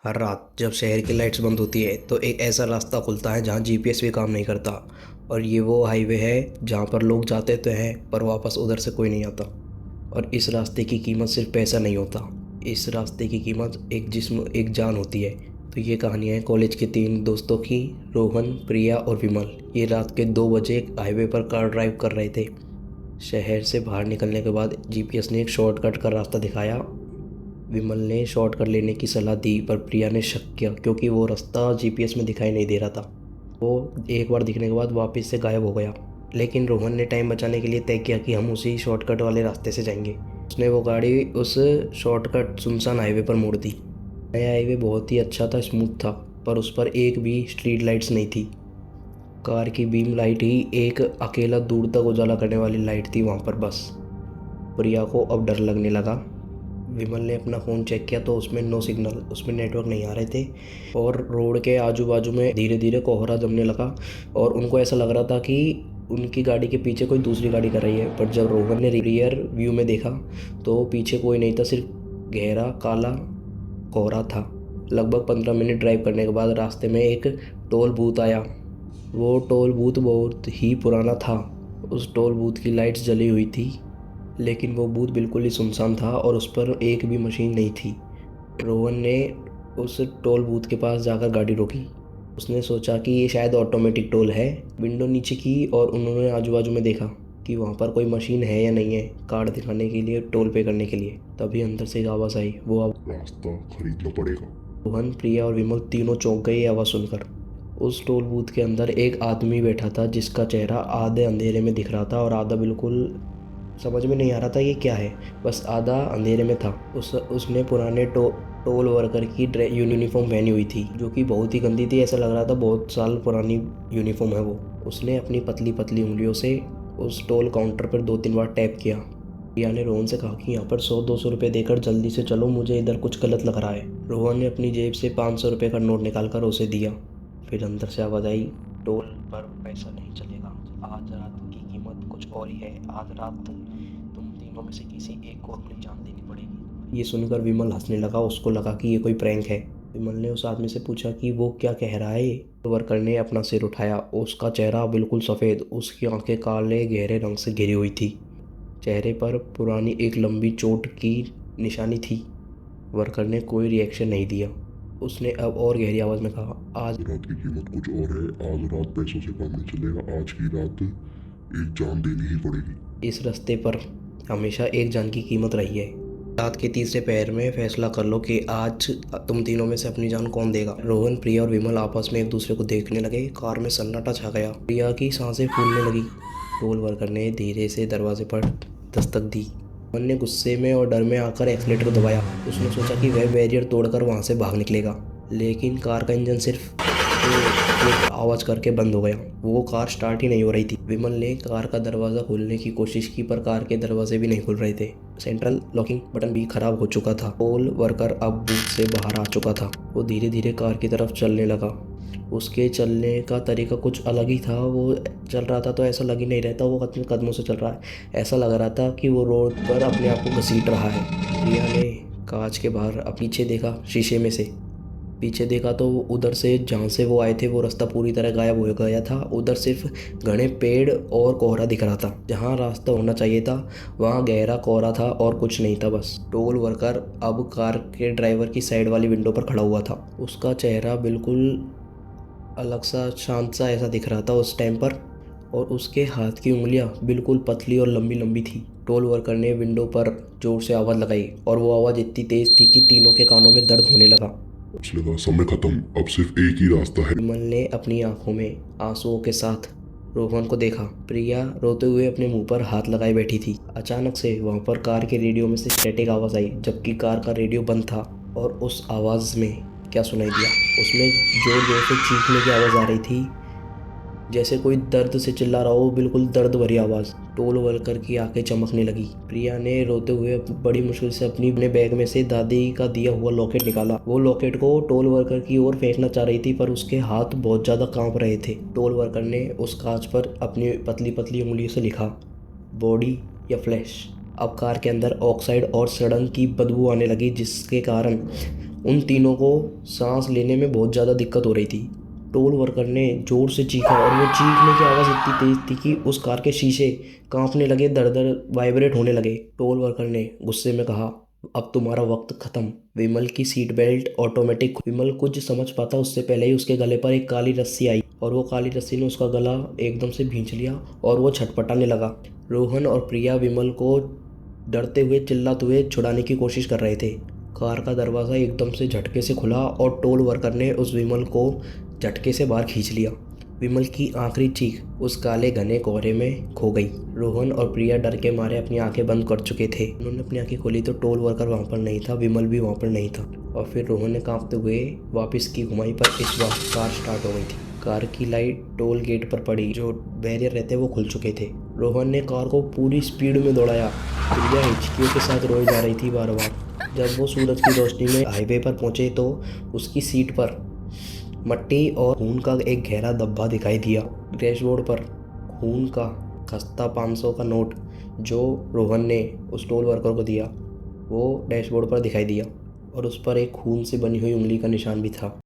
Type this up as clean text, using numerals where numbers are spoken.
हर रात जब शहर की लाइट्स बंद होती है तो एक ऐसा रास्ता खुलता है जहाँ जीपीएस भी काम नहीं करता। और ये वो हाईवे है जहाँ पर लोग जाते तो हैं पर वापस उधर से कोई नहीं आता। और इस रास्ते की कीमत सिर्फ पैसा नहीं होता, इस रास्ते की कीमत एक जिस्म, एक जान होती है। तो ये कहानी है कॉलेज के तीन दोस्तों की, रोहन, प्रिया और विमल। ये रात के 2 बजे हाईवे पर कार ड्राइव कर रहे थे। शहर से बाहर निकलने के बाद जीपीएस ने एक शॉर्टकट का रास्ता दिखाया। विमल ने शॉर्टकट लेने की सलाह दी पर प्रिया ने शक किया क्योंकि वो रास्ता जीपीएस में दिखाई नहीं दे रहा था। वो एक बार दिखने के बाद वापस से गायब हो गया। लेकिन रोहन ने टाइम बचाने के लिए तय किया कि हम उसी शॉर्टकट वाले रास्ते से जाएंगे। उसने वो गाड़ी उस शॉर्टकट सुनसान हाईवे पर मोड़ दी। नया हाईवे बहुत ही अच्छा था, स्मूथ था, पर उस पर एक भी स्ट्रीट लाइट्स नहीं थी। कार की बीम लाइट ही एक अकेला दूर तक उजाला करने वाली लाइट थी वहाँ पर बस। प्रिया को अब डर लगने लगा। विमल ने अपना फ़ोन चेक किया तो उसमें नो सिग्नल, उसमें नेटवर्क नहीं आ रहे थे। और रोड के आजू बाजू में धीरे धीरे कोहरा जमने लगा और उनको ऐसा लग रहा था कि उनकी गाड़ी के पीछे कोई दूसरी गाड़ी कर रही है। पर जब रोहन ने रियर व्यू में देखा तो पीछे कोई नहीं था, सिर्फ गहरा काला कोहरा था। लगभग 15 मिनट ड्राइव करने के बाद रास्ते में एक टोल बूथ आया। वो टोल बूथ बहुत ही पुराना था। उस टोल बूथ की लाइट्स जली हुई थी, लेकिन वो बूथ बिल्कुल ही सुनसान था और उस पर एक भी मशीन नहीं थी। रोहन ने उस टोल बूथ के पास जाकर गाड़ी रोकी। उसने सोचा कि ये शायद ऑटोमेटिक टोल है। विंडो नीचे की और उन्होंने आजू बाजू में देखा कि वहाँ पर कोई मशीन है या नहीं है कार्ड दिखाने के लिए, टोल पे करने के लिए। तभी अंदर से एक आवाज़ आई, वो रास्ता खरीदना पड़ेगा। रोहन, प्रिया और विमल तीनों चौंक गए ये आवाज़ सुनकर। उस टोल बूथ के अंदर एक आदमी बैठा था जिसका चेहरा आधे अंधेरे में दिख रहा था और आधा बिल्कुल समझ में नहीं आ रहा था ये क्या है, बस आधा अंधेरे में था। उसने पुराने टोल वर्कर की यूनिफॉर्म पहनी हुई थी जो कि बहुत ही गंदी थी। ऐसा लग रहा था बहुत साल पुरानी यूनिफॉर्म है वो। उसने अपनी पतली पतली उंगलियों से उस टोल काउंटर पर 2-3 बार टैप किया। प्रिया ने रोहन से कहा कि यहाँ पर 100-200 रुपये देकर जल्दी से चलो, मुझे इधर कुछ गलत लग रहा है। रोहन ने अपनी जेब से 500 रुपये का नोट निकालकर उसे दिया। फिर अंदर से आवाज़ आई, टोल पर पैसा नहीं चलेगा, आज रात की कीमत कुछ और ही है। आज रात तुम तीनों में से किसी एक को अपनी जान देनी पड़ेगी। ये सुनकर विमल हंसने लगा, उसको लगा कि ये कोई प्रैंक है। विमल ने उस आदमी से पूछा कि वो क्या कह रहा है। वर्कर ने अपना सिर उठाया, उसका चेहरा बिल्कुल सफ़ेद, उसकी आंखें काले गहरे रंग से घिरी हुई थी। चेहरे पर पुरानी एक लंबी चोट की निशानी थी। वर्कर ने कोई रिएक्शन नहीं दिया। उसने अब और गहरी आवाज़ में कहा, आज रात की कीमत कुछ और है। आज रात पैसों से काम नहीं चलेगा। आज की रात एक जान देनी ही पड़ेगी। इस रास्ते पर हमेशा एक जान की कीमत रही है। रात के तीसरे पहर में फैसला कर लो कि आज तुम तीनों में से अपनी जान कौन देगा। रोहन, प्रिया और विमल आपस में एक दूसरे को देखने लगे। कार में सन्नाटा छा गया। प्रिया की सांसें फूलने लगी। टोल वर्कर ने धीरे से दरवाजे पर दस्तक दी। रोहन ने गुस्से में और डर में आकर एक्सीलेटर दबाया। उसने सोचा कि वह बैरियर तोड़कर वहां से भाग निकलेगा, लेकिन कार का इंजन सिर्फ एक आवाज़ करके बंद हो गया। वो कार स्टार्ट ही नहीं हो रही थी। विमल ने कार का दरवाज़ा खोलने की कोशिश की पर कार के दरवाजे भी नहीं खुल रहे थे। सेंट्रल लॉकिंग बटन भी खराब हो चुका था। टोल वर्कर अब बूथ से बाहर आ चुका था। वो धीरे धीरे कार की तरफ चलने लगा। उसके चलने का तरीका कुछ अलग ही था। वो चल रहा था तो ऐसा लग ही नहीं रहता वो अपने कदमों से चल रहा है। ऐसा लग रहा था कि वो रोड पर अपने आप को घसीट रहा है। प्रिया ने कांच के बाहर पीछे देखा, शीशे में से पीछे देखा तो उधर से जहाँ से वो आए थे वो रास्ता पूरी तरह गायब हो गया था। उधर सिर्फ घने पेड़ और कोहरा दिख रहा था। जहाँ रास्ता होना चाहिए था वहाँ गहरा कोहरा था और कुछ नहीं था बस। टोल वर्कर अब कार के ड्राइवर की साइड वाली विंडो पर खड़ा हुआ था। उसका चेहरा बिल्कुल अलग सा, शांत सा ऐसा दिख रहा था उस टाइम पर। और उसके हाथ की उंगलियां बिल्कुल पतली और लंबी लंबी थी। टोल वर्कर ने विंडो पर जोर से आवाज़ लगाई और वो आवाज़ इतनी तेज थी कि तीनों के कानों में दर्द होने लगा। उसने कहा समय खत्म, अब सिर्फ एक ही रास्ता है। विमल ने अपनी आंखों में आंसुओं के साथ रोहन को देखा। प्रिया रोते हुए अपने मुंह पर हाथ लगाए बैठी थी। अचानक से वहां पर कार के रेडियो में से स्टैटिक आवाज़ आई, जबकि कार का रेडियो बंद था। और उस आवाज़ में क्या सुनाई दिया, उसमें जोर जोर से चीखने की आवाज़ आ रही थी, जैसे कोई दर्द से चिल्ला रहा हो, बिल्कुल दर्द भरी आवाज़। टोल वर्कर की आंखें चमकने लगी। प्रिया ने रोते हुए बड़ी मुश्किल से अपने बैग में से दादी का दिया हुआ लॉकेट निकाला। वो लॉकेट को टोल वर्कर की ओर फेंकना चाह रही थी पर उसके हाथ बहुत ज़्यादा कांप रहे थे। टोल वर्कर ने उस कांच पर अपनी पतली पतली उंगलियों से लिखा, बॉडी या फ्लैश। अब कार के अंदर ऑक्साइड और सड़न की बदबू आने लगी, जिसके कारण उन तीनों को सांस लेने में बहुत ज़्यादा दिक्कत हो रही थी। टोल वर्कर ने ज़ोर से चीखा और वो चीखने की आवाज़ इतनी तेज़ थी कि उस कार के शीशे कांपने लगे, दर-दर वाइब्रेट होने लगे। टोल वर्कर ने गुस्से में कहा, अब तुम्हारा वक्त खत्म। विमल की सीट बेल्ट ऑटोमेटिक। विमल कुछ समझ पाता उससे पहले ही उसके गले पर एक काली रस्सी आई और वो काली रस्सी ने उसका गला एकदम से भींच लिया और वो छटपटाने लगा। रोहन और प्रिया विमल को डरते हुए चिल्लाते हुए छुड़ाने की कोशिश कर रहे थे। कार का दरवाज़ा एकदम से झटके से खुला और टोल वर्कर ने उस विमल को झटके से बाहर खींच लिया। विमल की आखिरी चीख उस काले घने कोहरे में खो गई। रोहन और प्रिया डर के मारे अपनी आंखें बंद कर चुके थे। उन्होंने अपनी आंखें खोली तो टोल वर्कर वहाँ पर नहीं था, विमल भी वहाँ पर नहीं था। और फिर रोहन ने कांपते हुए वापस की घुमाई, पर इस बार कार स्टार्ट हो गई थी। कार की लाइट टोल गेट पर पड़ी, जो बैरियर रहते वो खुल चुके थे। रोहन ने कार को पूरी स्पीड में दौड़ाया। प्रिया हिचकियों के साथ रोई जा रही थी बार बार। जब वो सूरज की रोशनी में हाईवे पर पहुंचे तो उसकी सीट पर मट्टी और खून का एक गहरा धब्बा दिखाई दिया। डैशबोर्ड पर खून का खस्ता 500 का नोट जो रोहन ने उस टोल वर्कर को दिया वो डैशबोर्ड पर दिखाई दिया और उस पर एक खून से बनी हुई उंगली का निशान भी था।